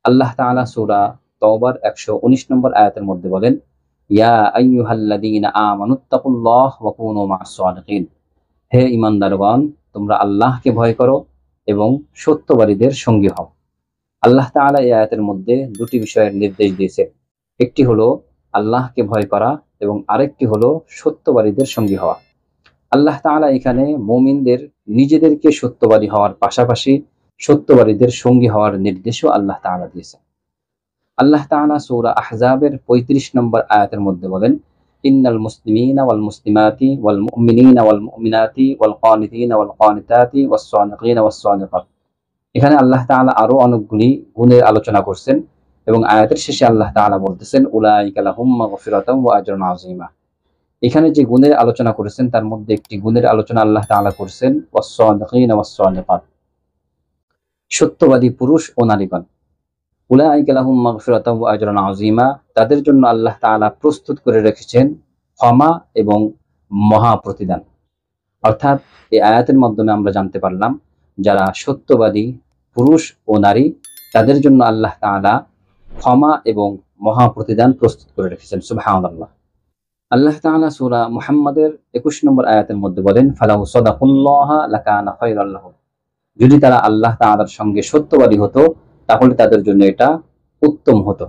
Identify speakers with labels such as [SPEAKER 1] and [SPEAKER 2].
[SPEAKER 1] আল্লাহ তাআলা সূরা তওবার 119 নম্বর আয়াতের মধ্যে বলেন, ইয়া আইয়ুহাল্লাযীনা আমানুত্তাকুল্লাহ ওয়া কুনু মা'আস সাদিকিন। হে ঈমানদারগণ, তোমরা আল্লাহকে ভয় করো এবং সত্যবাদীদের সঙ্গী হও। আল্লাহ তাআলা এই আয়াতের মধ্যে দুটি বিষয়ের নির্দেশ দিয়েছে। একটি হলো আল্লাহকে ভয় করা এবং আরেকটি হলো সত্যবাদীদের সঙ্গী হওয়া। আল্লাহ তাআলা এখানে মুমিনদের নিজেদেরকে সত্যবাদী হওয়ার পাশাপাশি সত্যবাদীদের সঙ্গী হওয়ার নির্দেশও আল্লাহ তাআলা দিয়েছেন। আল্লাহ তাআলা সূরা আহজাবের 35 নম্বর আয়াতের মধ্যে বলেন, ইন্নাল মুসলিমিনা ওয়াল মুসলিমাতি ওয়াল মুমিনিনা ওয়াল মুমিনাতি ওয়াল কানিতিনা ওয়াল কানিতাতি ওয়াস সাদিকিনা ওয়াস সাদিকাত। এখানে আল্লাহ তাআলা আরো অনেকগুলি গুণের আলোচনা করছেন এবং আয়াতের শেষে আল্লাহ তাআলা বলতেছেন, উলাইকা লাহুম মাগফিরাতুন ওয়া আজরুন আযীমা। এখানে যে গুণের আলোচনা করেছেন তার মধ্যে একটি গুণের আলোচনা আল্লাহ তাআলা করেছেন ওয়াস সাদিকিনা ওয়াস সাদিকাত, সত্যবাদী পুরুষ ও নারীগণ। উলাইকা লাহুম মাগফিরাতুন ওয়া আজরুন আযীমা, তাদের জন্য আল্লাহ তাআলা প্রস্তুত করে রেখেছেন ক্ষমা এবং মহা প্রতিদান। অর্থাৎ এই আয়াতের মাধ্যমে আমরা জানতে পারলাম যারা সত্যবাদী পুরুষ ও নারী তাদের জন্য আল্লাহ তাআলা ক্ষমা এবং মহা প্রতিদান প্রস্তুত করে রেখেছেন। সুবহানাল্লাহ। আল্লাহ তাআলা সূরা মুহাম্মাদের 21 নম্বর আয়াতের মধ্যে বলেন, ফালাউ সাদাকুল্লাহা লাকানা খায়রাল লাহুম। যদি তারা আল্লাহ তাআলার সঙ্গে সত্যবাদী হতো তাহলে তাদের জন্য এটা উত্তম হতো।